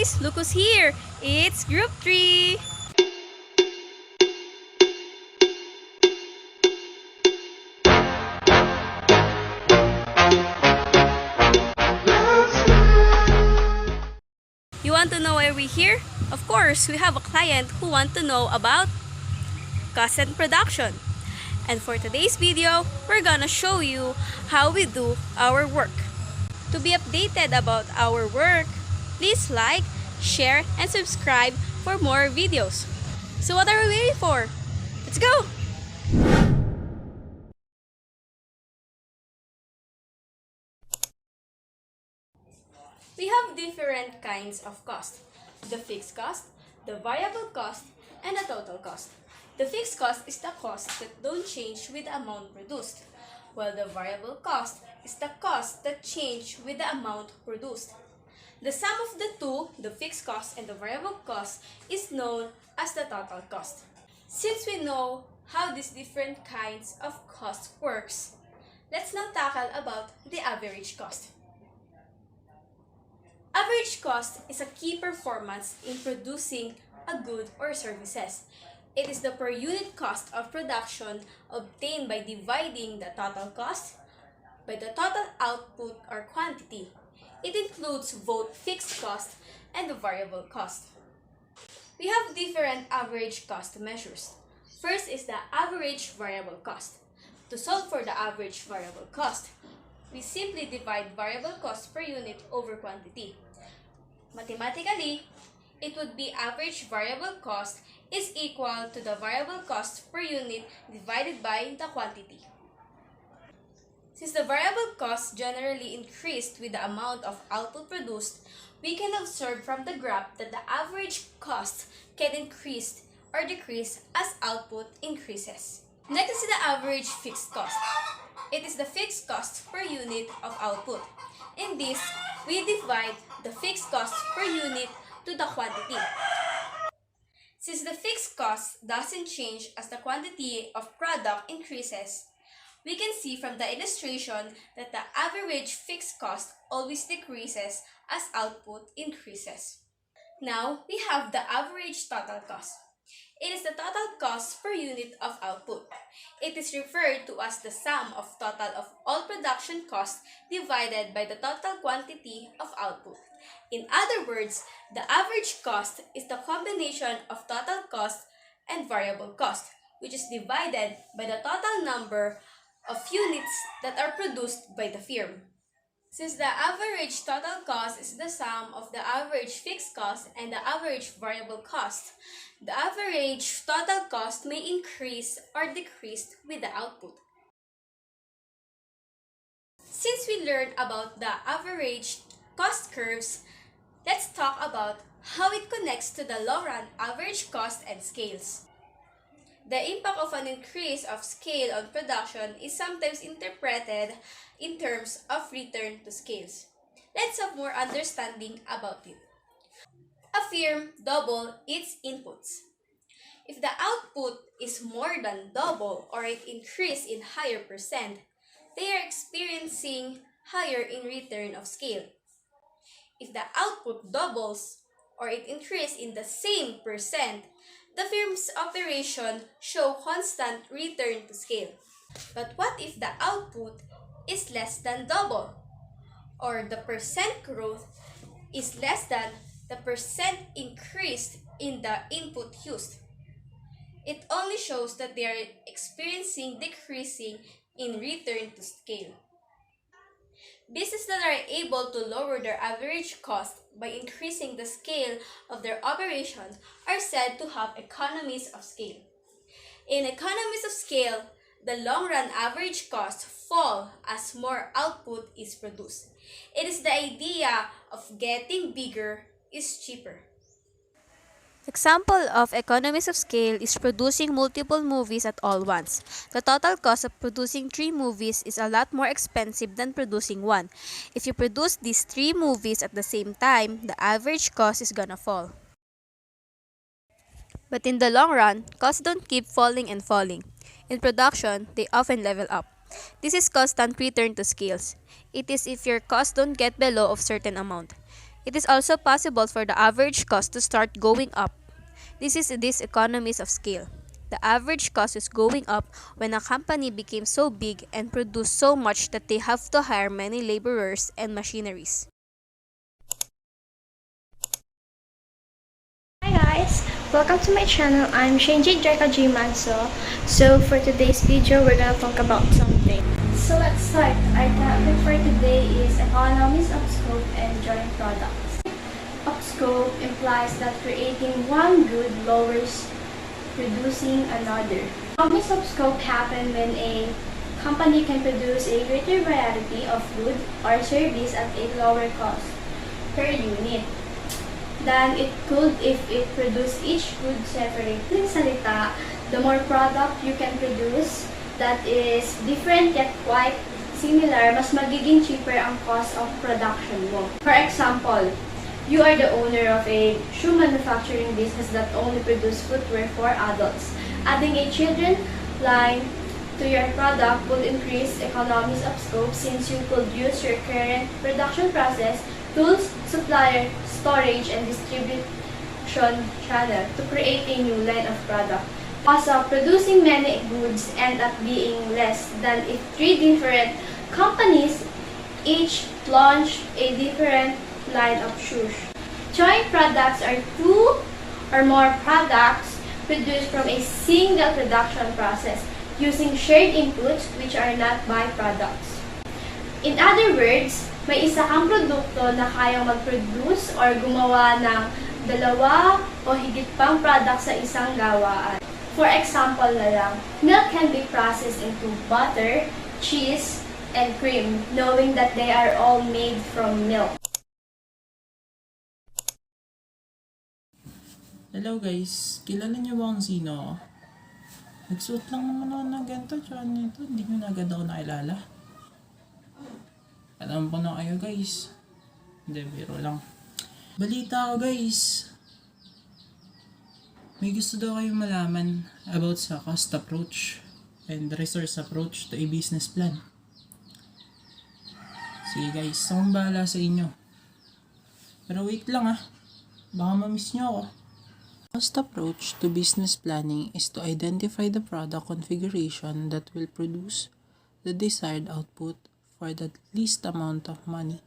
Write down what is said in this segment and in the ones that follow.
guys! Look who's here! It's Group 3! You want to know why we're here? Of course, we have a client who wants to know about cost and production. And for today's video, we're gonna show you how we do our work. To be updated about our work, please like, share, and subscribe for more videos. So what are we waiting for? Let's go! We have different kinds of cost. The fixed cost, the variable cost, and the total cost. The fixed cost is the cost that don't change with the amount produced, while the variable cost is the cost that change with the amount produced. The sum of the two, the fixed cost and the variable cost, is known as the total cost. Since we know how these different kinds of cost works, let's now tackle about the average cost. Average cost is a key performance in producing a good or services. It is the per unit cost of production obtained by dividing the total cost by the total output or quantity. It includes both fixed cost and the variable cost. We have different average cost measures. First is the average variable cost. To solve for the average variable cost, we simply divide variable cost per unit over quantity. Mathematically, it would be average variable cost is equal to the variable cost per unit divided by the quantity. Since the variable cost generally increased with the amount of output produced, we can observe from the graph that the average cost can increase or decrease as output increases. Next is the average fixed cost. It is the fixed cost per unit of output. In this, we divide the fixed cost per unit to the quantity. Since the fixed cost doesn't change as the quantity of product increases, we can see from the illustration that the average fixed cost always decreases as output increases. Now, we have the average total cost. It is the total cost per unit of output. It is referred to as the sum of total of all production costs divided by the total quantity of output. In other words, the average cost is the combination of total cost and variable cost, which is divided by the total number of units that are produced by the firm. Since the average total cost is the sum of the average fixed cost and the average variable cost, the average total cost may increase or decrease with the output. Since we learned about the average cost curves, let's talk about how it connects to the long-run average cost and scales. The impact of an increase of scale on production is sometimes interpreted in terms of return to scales. Let's have more understanding about it. A firm double its inputs. If the output is more than double or it increased in higher percent, they are experiencing higher in return of scale. If the output doubles or it increased in the same percent, the firm's operation show constant return to scale. But what if the output is less than double, or the percent growth is less than the percent increased in the input used? It only shows that they are experiencing decreasing in return to scale. Businesses that are able to lower their average cost by increasing the scale of their operations are said to have economies of scale. In economies of scale, the long-run average costs fall as more output is produced. It is the idea of getting bigger is cheaper. Example of economies of scale is producing multiple movies at all once. The total cost of producing 3 movies is a lot more expensive than producing one. If you produce these 3 movies at the same time, the average cost is gonna fall. But in the long run, costs don't keep falling and falling. In production, they often level up. This is constant return to scales. It is if your costs don't get below of certain amount. It is also possible for the average cost to start going up. This is these economies of scale. The average cost is going up when a company became so big and produced so much that they have to hire many laborers and machineries. Hi guys, welcome to my channel. I'm Shinji Jeka G Manso. So for today's video, we're gonna talk about something. So let's start. Our topic for today is economies of scope and joint products. Of scope implies that creating one good lowers producing another. Economies of scope happen when a company can produce a greater variety of good or service at a lower cost per unit than it could if it produced each good separately. In salita, the more product you can produce that is different yet quite similar, mas magiging cheaper ang cost of production mo. For example, you are the owner of a shoe manufacturing business that only produces footwear for adults. Adding a children line to your product will increase economies of scope since you could use your current production process, tools, supplier, storage, and distribution channel to create a new line of product. Cost of producing many goods end up being less than if three different companies each launch a different line of shoes. Joint products are two or more products produced from a single production process using shared inputs which are not byproducts. In other words, may isa kang produkto na kayang mag-produce or gumawa ng dalawa o higit pang product sa isang gawaan. For example na lang, milk can be processed into butter, cheese, and cream, knowing that they are all made from milk. Hello guys, kilala niyo ba kung sino ako? Nagsuot lang naman ako ng ganito, tsaka nito, hindi niyo na agad ako nakilala. Alam ko na kayo guys. Hindi, biro lang. Balita ako guys. May gusto daw kayong malaman about sa cost approach and resource approach to a business plan. Sige guys, akong bahala sa inyo. Pero wait lang baka ma-miss niyo ako. Cost approach to business planning is to identify the product configuration that will produce the desired output for the least amount of money.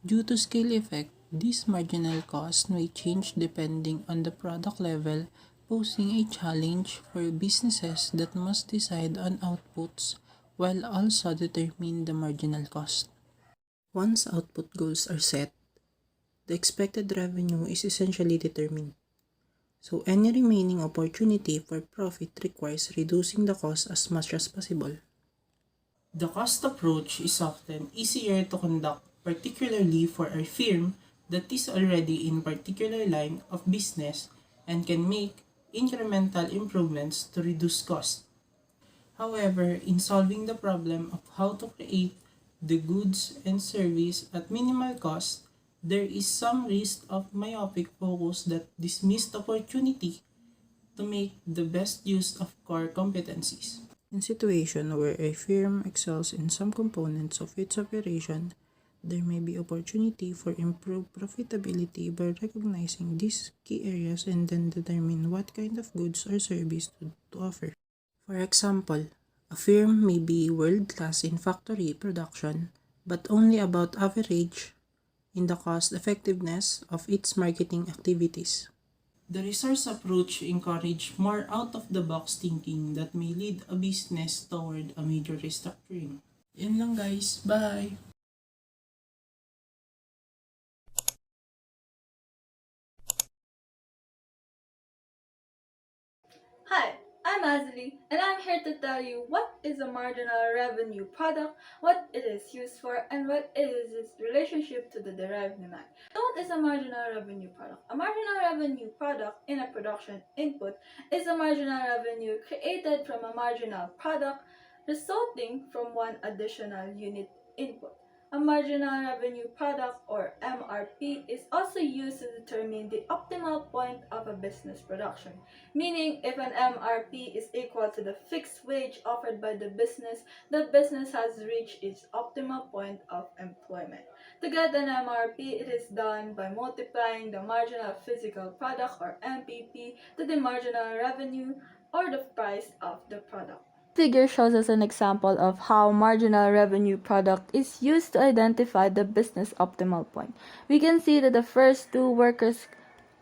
Due to scale effect, this marginal cost may change depending on the product level, posing a challenge for businesses that must decide on outputs while also determine the marginal cost. Once output goals are set, the expected revenue is essentially determined. So any remaining opportunity for profit requires reducing the cost as much as possible. The cost approach is often easier to conduct, particularly for a firm that is already in particular line of business and can make incremental improvements to reduce cost. However, in solving the problem of how to create the goods and service at minimal cost, there is some risk of myopic focus that dismissed opportunity to make the best use of core competencies. In situation where a firm excels in some components of its operation, there may be opportunity for improved profitability by recognizing these key areas and then determine what kind of goods or service to offer. For example, a firm may be world-class in factory production but only about average in the cost effectiveness of its marketing activities. The resource approach encourages more out-of-the-box thinking that may lead a business toward a major restructuring. Yan lang guys, bye! Hi, I'm Azali, and I'm here to tell you what is a marginal revenue product, what it is used for, and what is its relationship to the derived demand. So what is a marginal revenue product? A marginal revenue product in a production input is a marginal revenue created from a marginal product resulting from one additional unit input. A marginal revenue product, or MRP, is also used to determine the optimal point of a business production, meaning if an MRP is equal to the fixed wage offered by the business has reached its optimal point of employment. To get an MRP, it is done by multiplying the marginal physical product, or MPP, to the marginal revenue, or the price of the product. Figure shows us an example of how marginal revenue product is used to identify the business optimal point. We can see that the first two workers'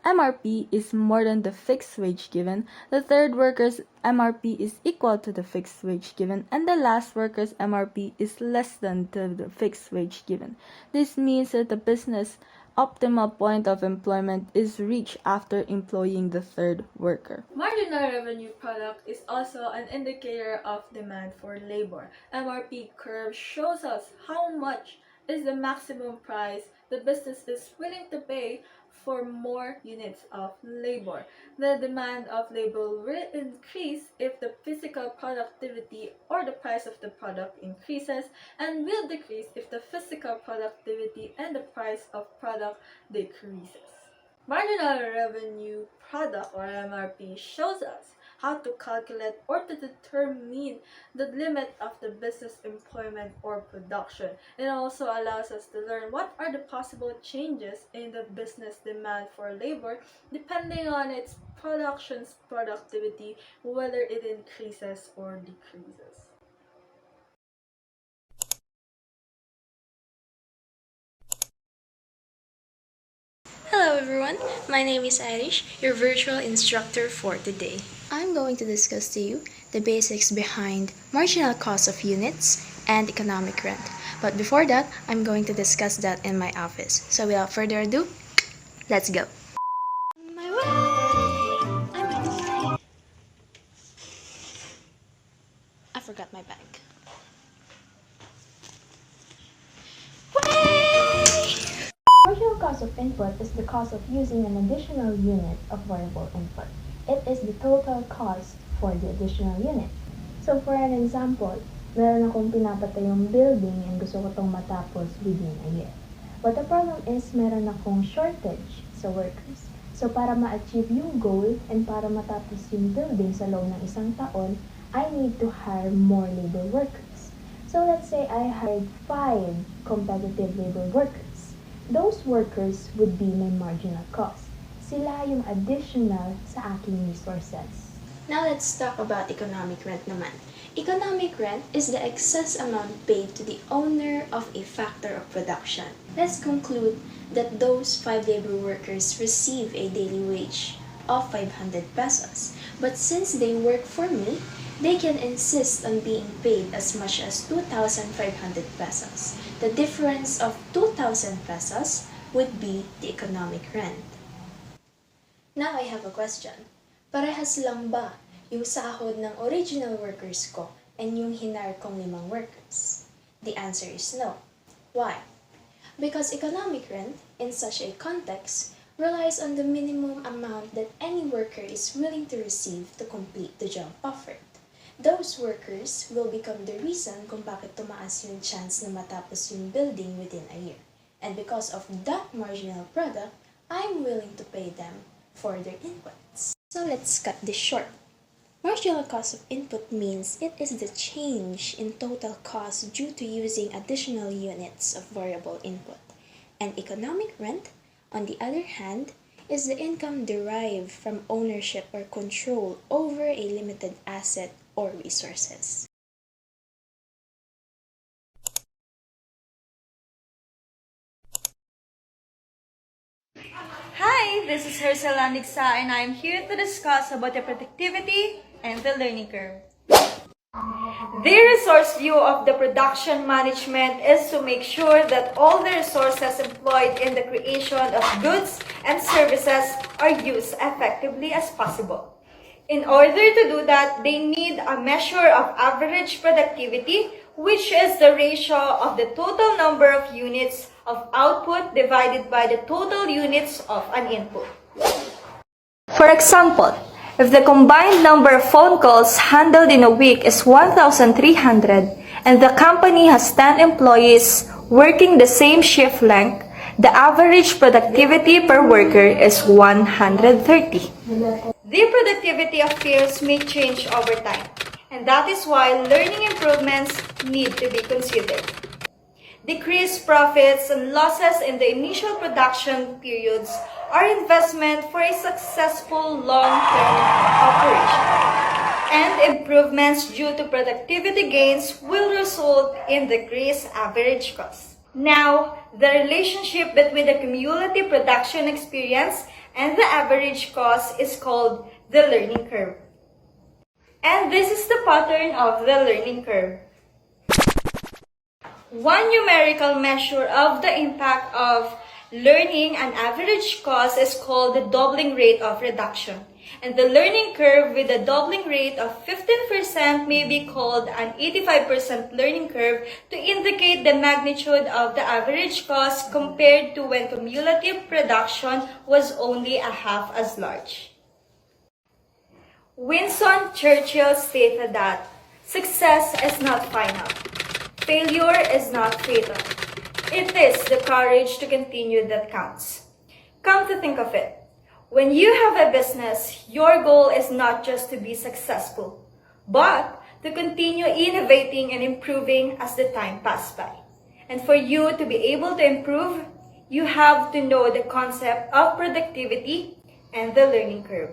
MRP is more than the fixed wage given, the third worker's MRP is equal to the fixed wage given, and the last worker's MRP is less than the fixed wage given. This means that the business optimal point of employment is reached after employing the third worker. Marginal revenue product is also an indicator of demand for labor. MRP curve shows us how much is the maximum price the business is willing to pay for more units of labor. The demand of labor will increase if the physical productivity or the price of the product increases, and will decrease if the physical productivity and the price of product decreases. Marginal revenue product, or MRP, shows us how to calculate or to determine the limit of the business employment or production. It also allows us to learn what are the possible changes in the business demand for labor depending on its production's productivity, whether it increases or decreases. Hello everyone, my name is Irish, your virtual instructor for today. I'm going to discuss to you the basics behind marginal cost of units and economic rent. But before that, I'm going to discuss that in my office. So without further ado, let's go. On my way. I'm on my way. I forgot my bag. Marginal cost of input is the cost of using an additional unit of variable input. It is the total cost for the additional unit. So for an example, meron akong pinapatayong building and gusto ko itong matapos within a year. But the problem is meron akong shortage sa workers. So para ma-achieve yung goal and para matapos yung building sa loob ng isang taon, I need to hire more labor workers. So let's say I hired 5 competitive labor workers. Those workers would be my marginal cost. Sila yung additional sa aking resources. Now let's talk about economic rent naman. Economic rent is the excess amount paid to the owner of a factor of production. Let's conclude that those 5 labor workers receive a daily wage of 500 pesos. But since they work for me, they can insist on being paid as much as 2,500 pesos. The difference of 2,000 pesos would be the economic rent. Now I have a question. Parehas lang ba yung sahod ng original workers ko and yung hinire kong 5 workers? The answer is no. Why? Because economic rent, in such a context, relies on the minimum amount that any worker is willing to receive to complete the job offered. Those workers will become the reason kung bakit tumaas yung chance na matapos yung building within a year. And because of that marginal product, I'm willing to pay them for their inputs. So let's cut this short. Marginal cost of input means it is the change in total cost due to using additional units of variable input. And economic rent, on the other hand, is the income derived from ownership or control over a limited asset or resources. Hi, this is Hercela Nixa and I'm here to discuss about the productivity and the learning curve. The resource view of the production management is to make sure that all the resources employed in the creation of goods and services are used effectively as possible. In order to do that, they need a measure of average productivity, which is the ratio of the total number of units of output divided by the total units of an input. For example, if the combined number of phone calls handled in a week is 1,300 and the company has 10 employees working the same shift length, the average productivity per worker is 130. The productivity of fields may change over time, and that is why learning improvements need to be considered. Decreased profits and losses in the initial production periods are investment for a successful long-term operation. And improvements due to productivity gains will result in decreased average cost. Now, the relationship between the cumulative production experience and the average cost is called the learning curve. And this is the pattern of the learning curve. One numerical measure of the impact of learning an average cost is called the doubling rate of reduction. And the learning curve with a doubling rate of 15% may be called an 85% learning curve to indicate the magnitude of the average cost compared to when cumulative production was only a half as large. Winston Churchill stated that success is not final. Failure is not fatal. It is the courage to continue that counts. Come to think of it, when you have a business, your goal is not just to be successful, but to continue innovating and improving as the time passes by. And for you to be able to improve, you have to know the concept of productivity and the learning curve.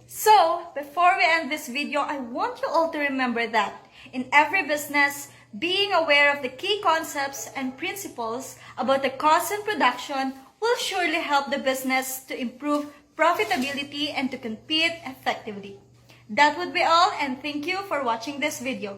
So, before we end this video, I want you all to remember that in every business, being aware of the key concepts and principles about the cost and production will surely help the business to improve profitability and to compete effectively. That would be all, and thank you for watching this video.